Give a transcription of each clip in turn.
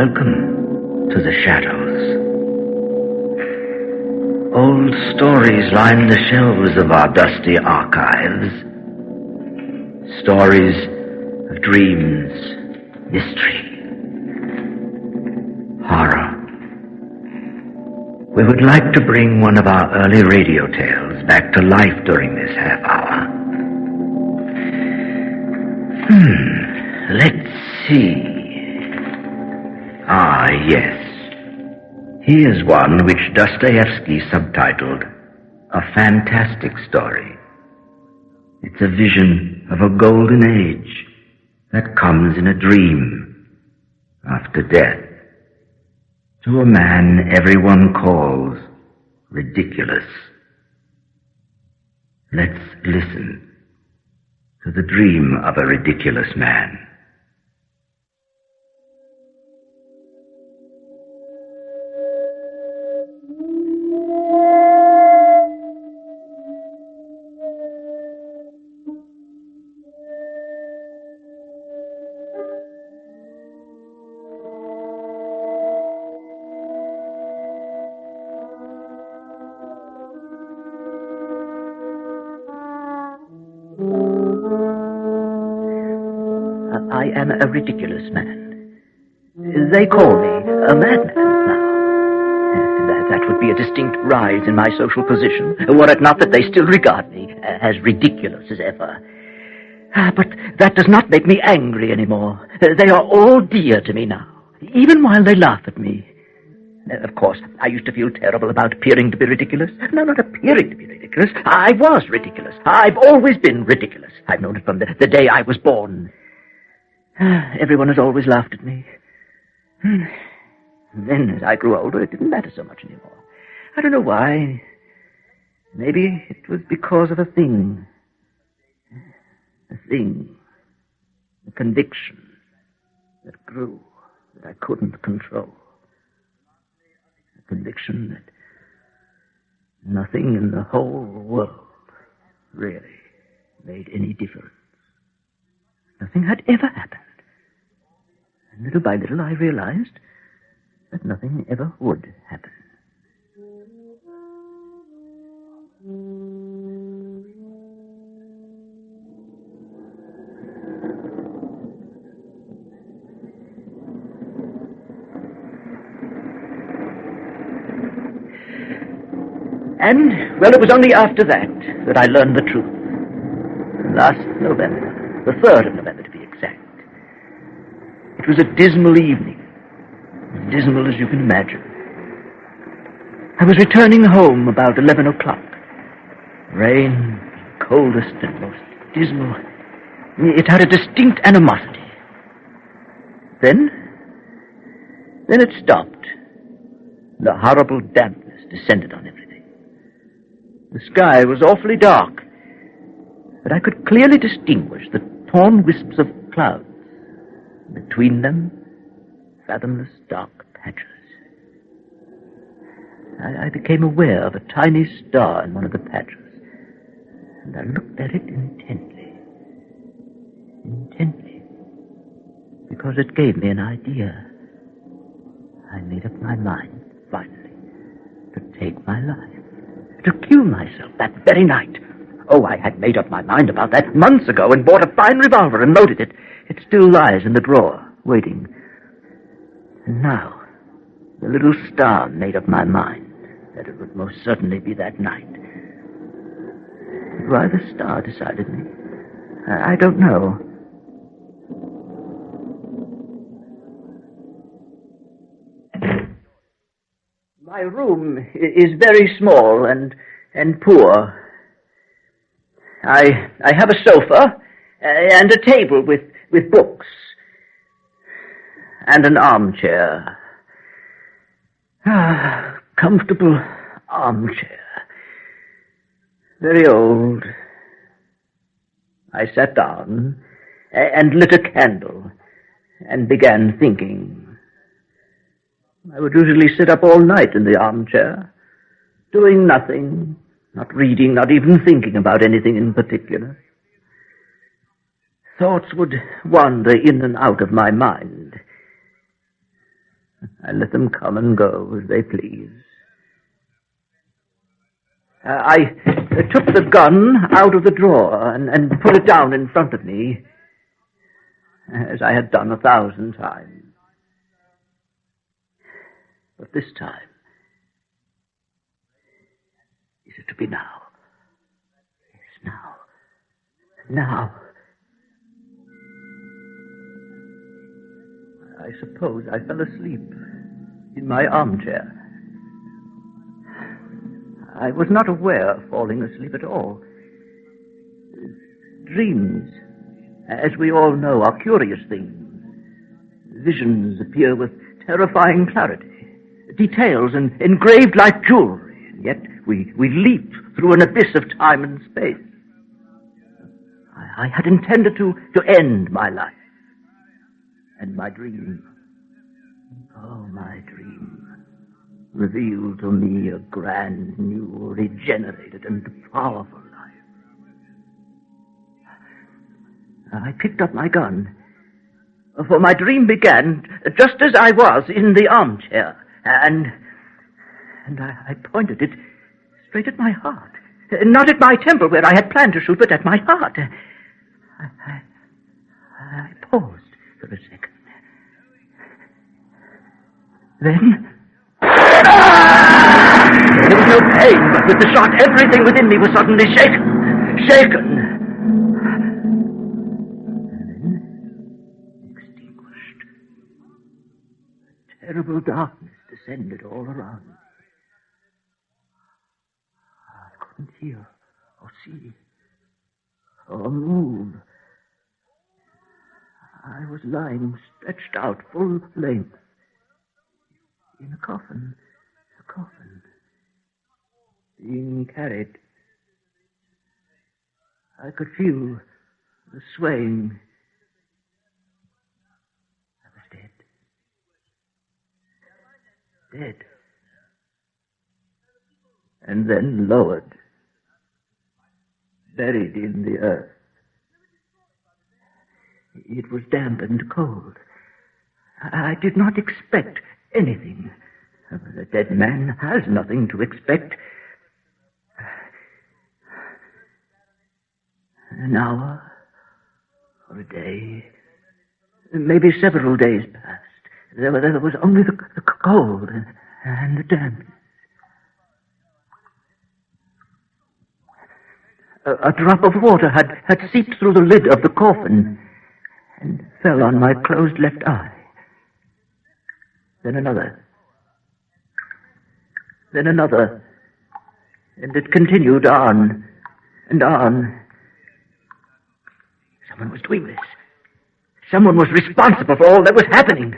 Welcome to the shadows. Old stories line the shelves of our dusty archives. Stories of dreams, mystery, horror. We would like to bring one of our early radio tales back to life during this half hour. Let's see. Ah, yes. Here's one which Dostoevsky subtitled A Fantastic Story. It's a vision of a golden age that comes in a dream after death to a man everyone calls ridiculous. Let's listen to the dream of a ridiculous man. I am a ridiculous man. They call me a madman now. That would be a distinct rise in my social position, were it not that they still regard me as ridiculous as ever. But that does not make me angry anymore. They are all dear to me now, even while they laugh at me. Of course, I used to feel terrible about appearing to be ridiculous. No, not appearing to be ridiculous. I was ridiculous. I've always been ridiculous. I've known it from the day I was born. Everyone has always laughed at me. Then, as I grew older, it didn't matter so much anymore. I don't know why. Maybe it was because of a thing. A thing. A conviction that grew, that I couldn't control. A conviction that nothing in the whole world really made any difference. Nothing had ever happened. And little by little I realized that nothing ever would happen. And, well, it was only after that I learned the truth. Last November. The 3rd of November, to be exact. It was a dismal evening, as dismal as you can imagine. I was returning home about 11 o'clock. Rain, coldest and most dismal. It had a distinct animosity. Then it stopped. The horrible dampness descended on everything. The sky was awfully dark, but I could clearly distinguish the torn wisps of clouds. Between them, fathomless dark patches. I became aware of a tiny star in one of the patches, and I looked at it intently. Intently. Because it gave me an idea. I made up my mind, finally, to take my life. To kill myself that very night. Oh, I had made up my mind about that months ago and bought a fine revolver and loaded it. It still lies in the drawer, waiting. And now, the little star made up my mind that it would most certainly be that night. Why the star decided me, I don't know. My room is very small and poor. I have a sofa and a table with books and an armchair. Comfortable armchair. Very old. I sat down and lit a candle and began thinking. I would usually sit up all night in the armchair, doing nothing, not reading, not even thinking about anything in particular. Thoughts would wander in and out of my mind. I let them come and go as they please. I took the gun out of the drawer and put it down in front of me, as I had done 1,000 times. But this time, is it to be now? Yes, now. Now. I suppose I fell asleep in my armchair. I was not aware of falling asleep at all. Dreams, as we all know, are curious things. Visions appear with terrifying clarity. Details engraved like jewelry, and yet we leap through an abyss of time and space. I had intended to end my life. And my dream, oh, my dream, revealed to me a grand, new, regenerated, and powerful life. I picked up my gun, for my dream began just as I was in the armchair, and I pointed it straight at my heart. Not at my temple, where I had planned to shoot, but at my heart. I paused for a second. Then, there was no pain, but with the shot, everything within me was suddenly shaken. And then, extinguished. A terrible darkness descended all around me. I couldn't hear or see or move. I was lying stretched out full length in a coffin, being carried. I could feel the swaying. I was dead. And then lowered, buried in the earth. It was damp and cold. I did not expect anything. The dead man has nothing to expect. An hour or a day, maybe several days passed. There was only the cold and the damp. A drop of water had seeped through the lid of the coffin and fell on my closed left eye. Then another, and it continued on and on. Someone was doing this. Someone was responsible for all that was happening.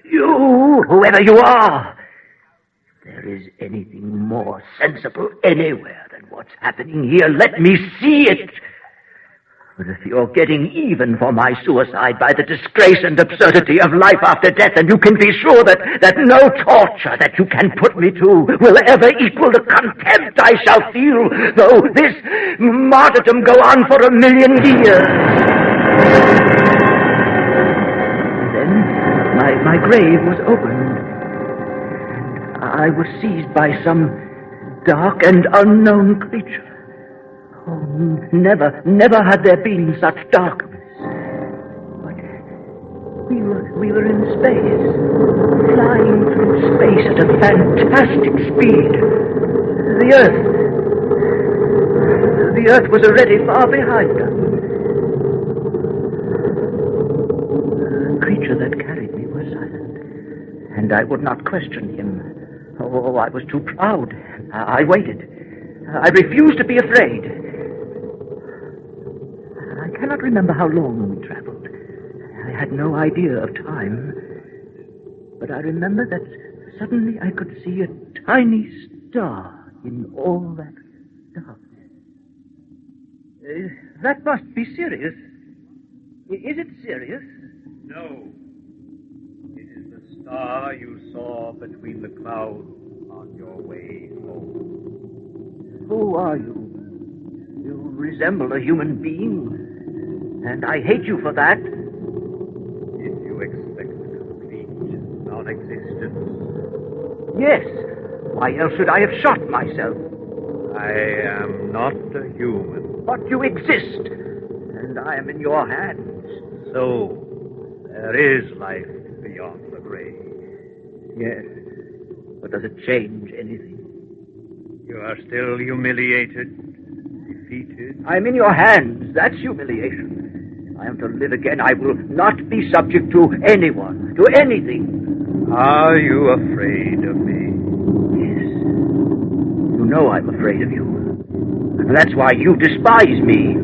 You, whoever you are. If there is anything more sensible anywhere than what's happening here, let me see it. But if you're getting even for my suicide by the disgrace and absurdity of life after death, then you can be sure that no torture that you can put me to will ever equal the contempt I shall feel, though this martyrdom go on for 1,000,000 years. Then my grave was opened, and I was seized by some dark and unknown creature. Oh, never had there been such darkness. But we were in space, flying through space at a fantastic speed. The Earth was already far behind us. The creature that carried me was silent, and I would not question him. Oh, I was too proud. I waited. I refused to be afraid. I cannot remember how long we traveled. I had no idea of time. But I remember that suddenly I could see a tiny star in all that darkness. That must be serious. Is it serious? No. It is the star you saw between the clouds on your way home. Who are you? You resemble a human being, and I hate you for that. If you non-existence. Yes. Why else should I have shot myself? I am not a human. But you exist, and I am in your hands. So, there is life beyond the grave. Yes. But does it change anything? You are still humiliated, defeated. I'm in your hands. That's humiliation. If I am to live again, I will not be subject to anyone, to anything. Are you afraid of me? Yes. You know I'm afraid of you. And that's why you despise me.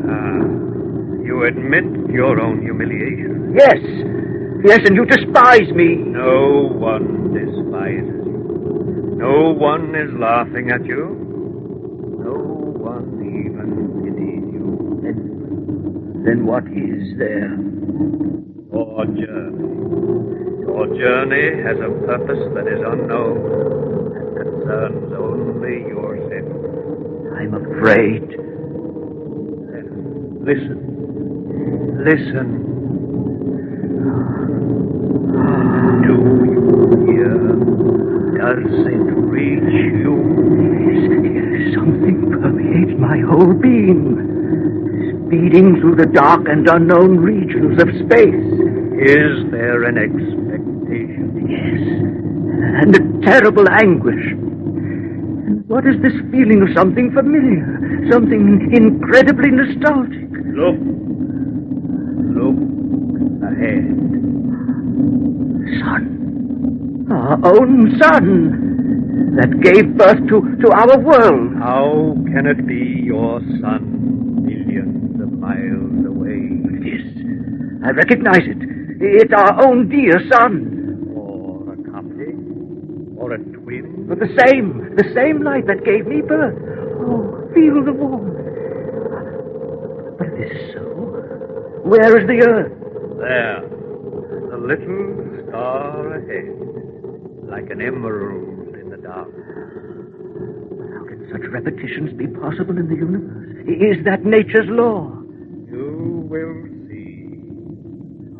You admit your own humiliation? Yes. Yes, and you despise me. No one despises you. No one is laughing at you. No one even pities you. Then what is there? Your journey. Your journey has a purpose that is unknown and concerns only yourself. I'm afraid. Listen. Listen. Do you hear? Does it reach you? Yes, something permeates my whole being, speeding through the dark and unknown regions of space. Is there an expectation? Yes, and a terrible anguish. And what is this feeling of something familiar, something incredibly nostalgic? Look. Look ahead. Sun. Our own sun that gave birth to our world. How can it be your sun millions of miles away? Yes, I recognize it. It's our own dear sun. Or a copy? Or a twin? But the same light that gave me birth. Oh, feel the warmth. But it is so. Where is the earth? There. The little star ahead. Like an emerald in the dark. How can such repetitions be possible in the universe? Is that nature's law? You will see.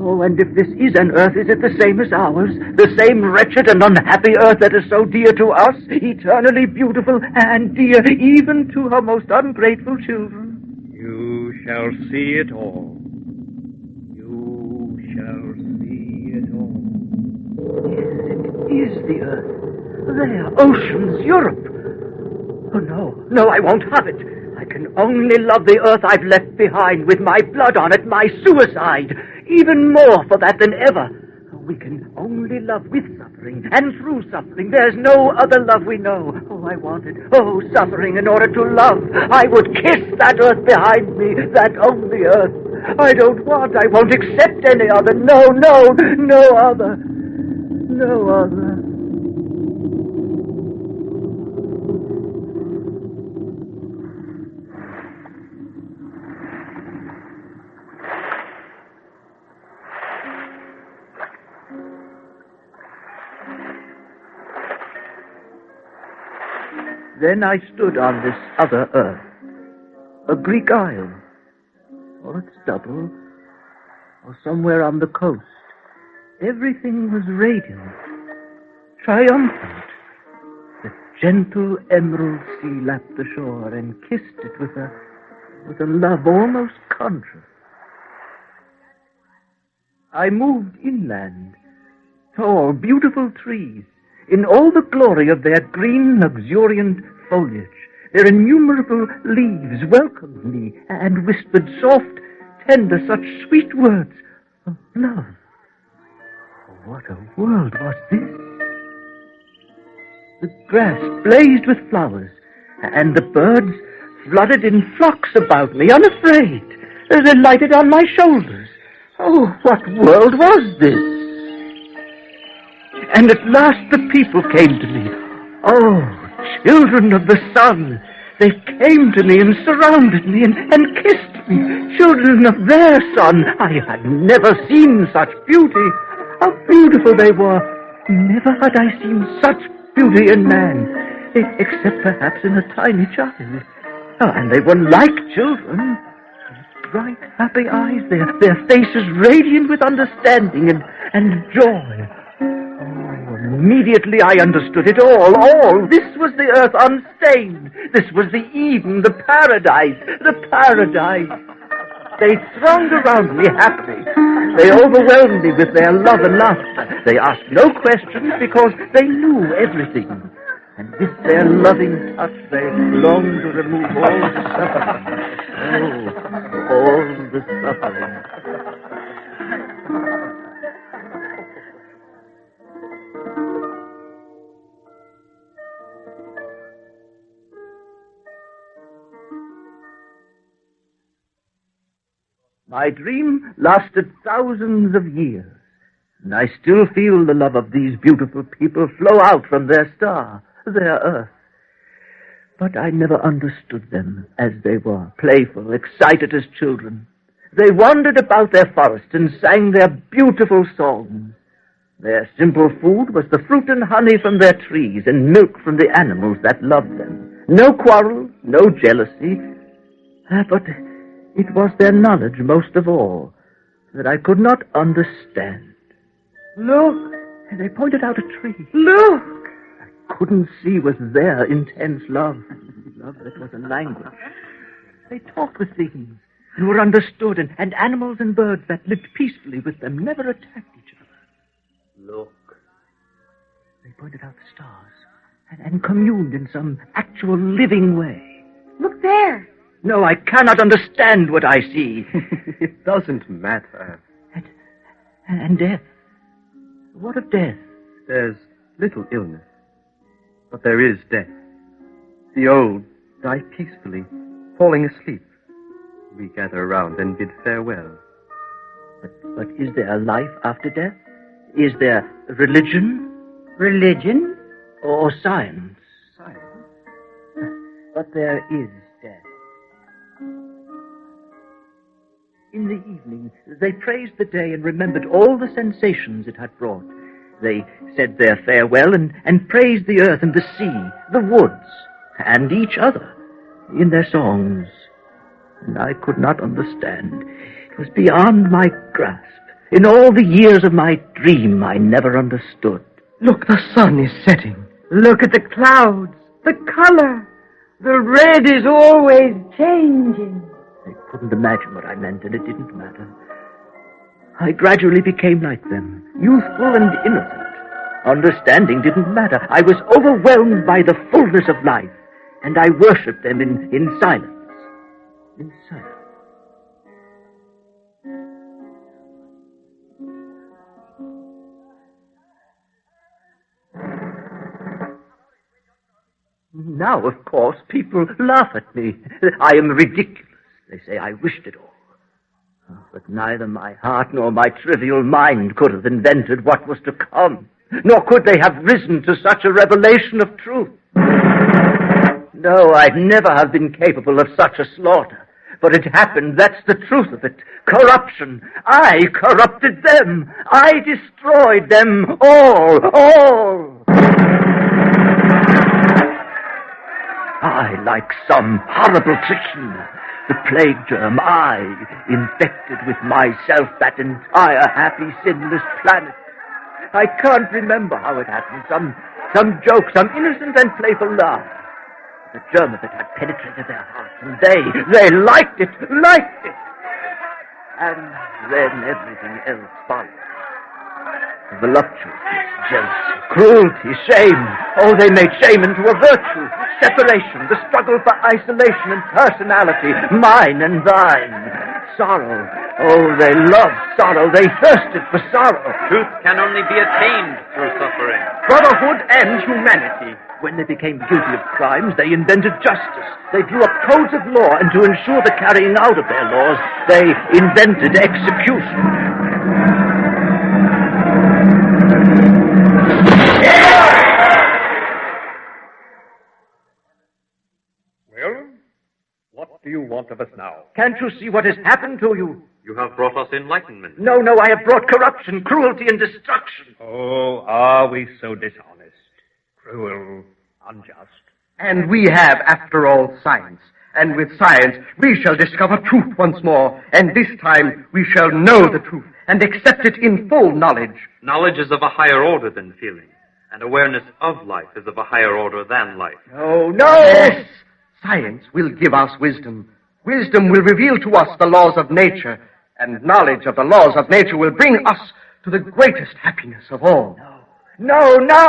Oh, and if this is an earth, is it the same as ours? The same wretched and unhappy earth that is so dear to us? Eternally beautiful and dear even to her most ungrateful children? You shall see it all. You shall see it all. Yes, it is the earth. There, oceans, Europe. Oh, no, I won't have it. I can only love the earth I've left behind with my blood on it, my suicide. Even more for that than ever. We can only love with suffering and through suffering. There's no other love we know. Oh, I want it. Oh, suffering in order to love. I would kiss that earth behind me, that only earth. I won't accept any other. No other. No other. Then I stood on this other earth, a Greek isle, or its double, or somewhere on the coast. Everything was radiant, triumphant. The gentle emerald sea lapped the shore and kissed it with a love almost conscious. I moved inland. Tall, beautiful trees, in all the glory of their green, luxuriant foliage. Their innumerable leaves welcomed me and whispered soft, tender, such sweet words of love. What a world was this! The grass blazed with flowers, and the birds fluttered in flocks about me, unafraid. They lighted on my shoulders. Oh, what world was this? And at last the people came to me. Oh, children of the sun. They came to me and surrounded me and kissed me. Children of their sun. I had never seen such beauty. How beautiful they were. Never had I seen such beauty in man, except perhaps in a tiny child. Oh, and they were like children. Bright, happy eyes, their faces radiant with understanding and joy. Oh, Immediately I understood it all. This was the earth unstained. This was the Eden, the paradise. They thronged around me happily. They overwhelmed me with their love and laughter. They asked no questions because they knew everything. And with their loving touch, they longed to remove all the suffering. Oh, all the suffering. My dream lasted thousands of years, and I still feel the love of these beautiful people flow out from their star, their earth. But I never understood them as they were, playful, excited as children. They wandered about their forest and sang their beautiful songs. Their simple food was the fruit and honey from their trees and milk from the animals that loved them. No quarrel, no jealousy, but it was their knowledge, most of all, that I could not understand. Look! And they pointed out a tree. Look! I couldn't see was their intense love. Love that was an anguish. They talked with things and were understood, and animals and birds that lived peacefully with them never attacked each other. Look! They pointed out the stars and communed in some actual living way. Look there! No, I cannot understand what I see. It doesn't matter. And death? What of death? There's little illness, but there is death. The old die peacefully, falling asleep. We gather around and bid farewell. But is there a life after death? Is there religion? Religion? Or science? Science? But there is death. In the evening, they praised the day and remembered all the sensations it had brought. They said their farewell and praised the earth and the sea, the woods, and each other in their songs. And I could not understand. It was beyond my grasp. In all the years of my dream, I never understood. Look, the sun is setting. Look at the clouds, the color. The red is always changing. They couldn't imagine what I meant, and it didn't matter. I gradually became like them, youthful and innocent. Understanding didn't matter. I was overwhelmed by the fullness of life, and I worshipped them in silence. In silence. Now, of course, people laugh at me. I am ridiculous. They say I wished it all. But neither my heart nor my trivial mind could have invented what was to come, nor could they have risen to such a revelation of truth. No, I'd never have been capable of such a slaughter. But it happened, that's the truth of it. Corruption. I corrupted them. I destroyed them all. I, like some horrible trichina, the plague germ, I infected with myself that entire happy, sinless planet. I can't remember how it happened. Some joke, some innocent and playful laugh. The germ of it had penetrated their hearts, and they liked it. And then everything else followed. Voluptuousness, jealousy, cruelty, shame. Oh, they made shame into a virtue. Separation, the struggle for isolation and personality, mine and thine. Sorrow. Oh, they loved sorrow. They thirsted for sorrow. Truth can only be attained through suffering. Brotherhood and humanity. When they became guilty of crimes, they invented justice. They drew up codes of law, and to ensure the carrying out of their laws, they invented execution. Well, what do you want of us now? Can't you see what has happened to you? You have brought us enlightenment. No, I have brought corruption, cruelty, and destruction. Oh, are we so dishonest, cruel, unjust? And we have, after all, science. And with science, we shall discover truth once more. And this time, we shall know the truth and accept it in full knowledge. Knowledge is of a higher order than feeling. And awareness of life is of a higher order than life. No, no! Yes! Science will give us wisdom. Wisdom will reveal to us the laws of nature, and knowledge of the laws of nature will bring us to the greatest happiness of all. No, no!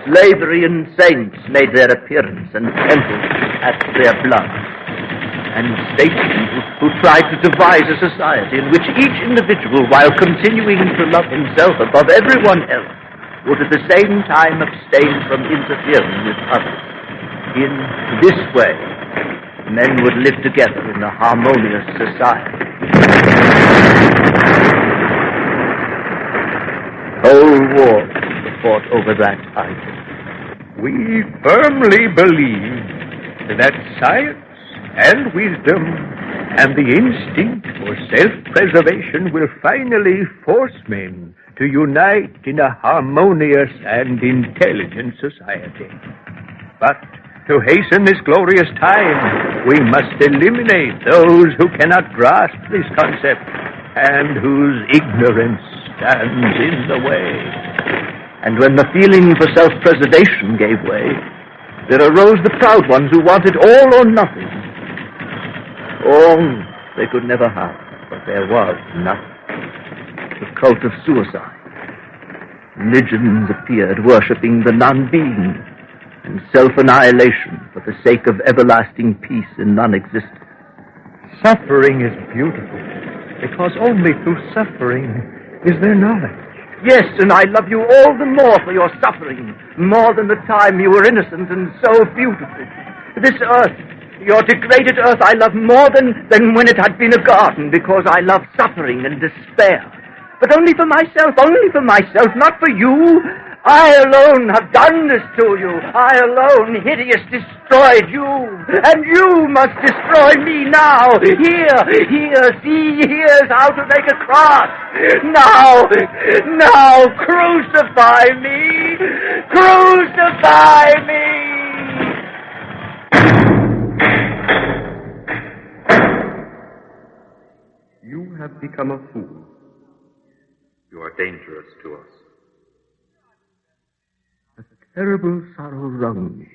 Slavery and saints made their appearance, and temples had their blood. And statesmen who tried to devise a society in which each individual, while continuing to love himself above everyone else, would at the same time abstain from interfering with others. In this way, men would live together in a harmonious society. Whole wars were fought over that idea. We firmly believe that science and wisdom and the instinct for self-preservation will finally force men to unite in a harmonious and intelligent society. But to hasten this glorious time, we must eliminate those who cannot grasp this concept and whose ignorance stands in the way. And when the feeling for self-preservation gave way, there arose the proud ones who wanted all or nothing. All they could never have, but there was nothing. The cult of suicide. Religions appeared worshipping the non-being, and self-annihilation for the sake of everlasting peace in non-existence. Suffering is beautiful, because only through suffering is there knowledge. Yes, and I love you all the more for your suffering, more than the time you were innocent and so beautiful. This earth, your degraded earth, I love more than when it had been a garden, because I love suffering and despair. But only for myself, not for you. I alone have done this to you. I alone, hideous, destroyed you. And you must destroy me now. Here, see, here's how to make a cross. Now, crucify me. Crucify me. You have become a fool. You are dangerous to us. A terrible sorrow wrung me.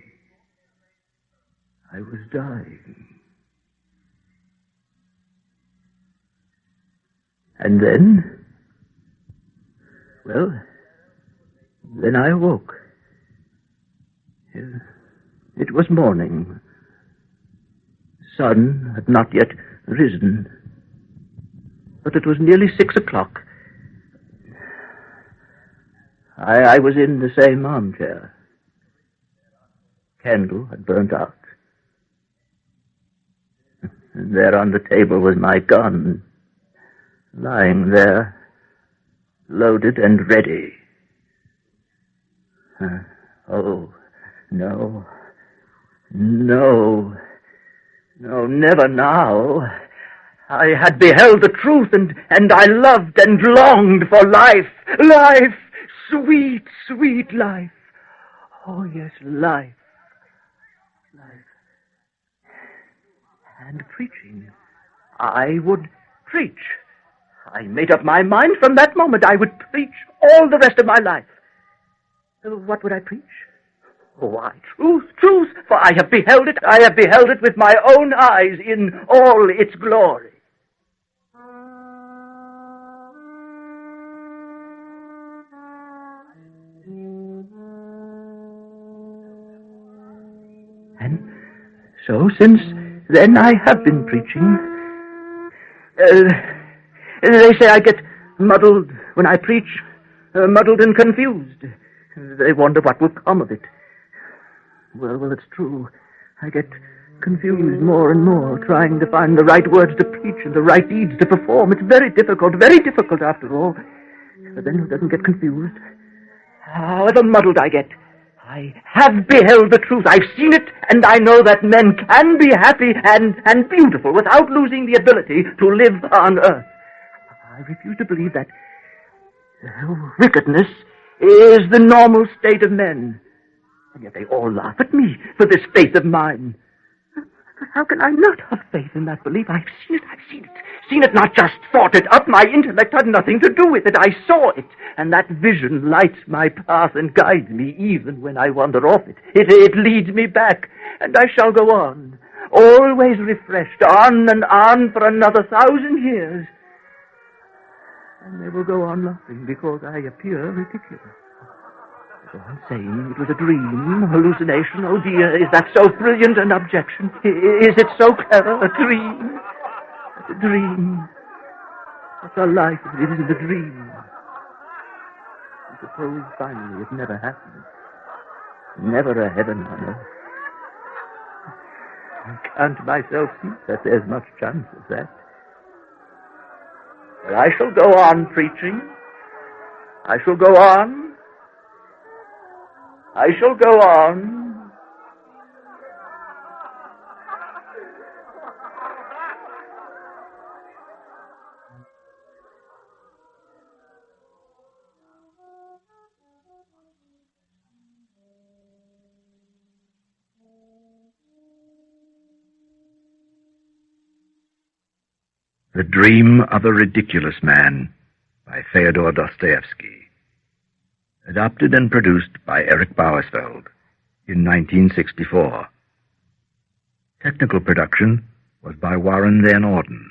I was dying. And then, then I awoke. It was morning. The sun had not yet risen, but it was nearly 6 o'clock. I was in the same armchair. Candle had burnt out. And there on the table was my gun, lying there, loaded and ready. Oh, no, never now. I had beheld the truth, and I loved and longed for life. Life! Sweet, sweet life. Oh, yes, life. And preaching. I would preach. I made up my mind from that moment I would preach all the rest of my life. What would I preach? Why, truth, for I have beheld it with my own eyes in all its glory. And so since then I have been preaching. They say I get muddled when I preach, muddled and confused. They wonder what will come of it. Well, it's true. I get confused more and more, trying to find the right words to preach and the right deeds to perform. It's very difficult after all. But then who doesn't get confused? However muddled I get, I have beheld the truth. I've seen it, and I know that men can be happy and beautiful without losing the ability to live on earth. I refuse to believe that wickedness is the normal state of men. And yet they all laugh at me for this faith of mine. But how can I not have faith? Faith in that belief. I've seen it. Seen it, not just thought it up. My intellect had nothing to do with it. I saw it. And that vision lights my path and guides me even when I wander off it. It leads me back. And I shall go on, always refreshed, on and on for another 1,000 years. And they will go on laughing because I appear ridiculous. They go on saying it was a dream, hallucination. Oh dear, is that so brilliant an objection? Is it so clever, a dream? A dream. What's our life if it isn't a dream? And suppose finally it never happened. Never a heaven on earth. I can't myself see that there's much chance of that. But I shall go on preaching. I shall go on. I shall go on. The Dream of a Ridiculous Man by Fyodor Dostoevsky. Adapted and produced by Eric Bauersfeld in 1964. Technical production was by Warren Van Orden,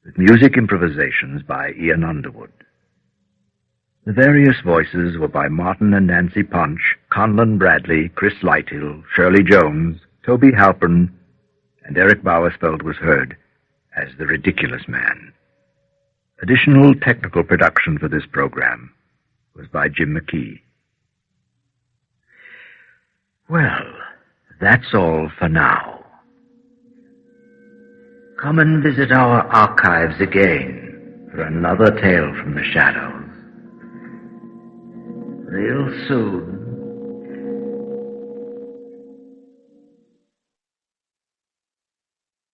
with music improvisations by Ian Underwood. The various voices were by Martin and Nancy Punch, Conlon Bradley, Chris Lighthill, Shirley Jones, Toby Halpern, and Eric Bauersfeld was heard as the Ridiculous Man. Additional technical production for this program was by Jim McKee. Well, that's all for now. Come and visit our archives again for another tale from the shadows. Real soon.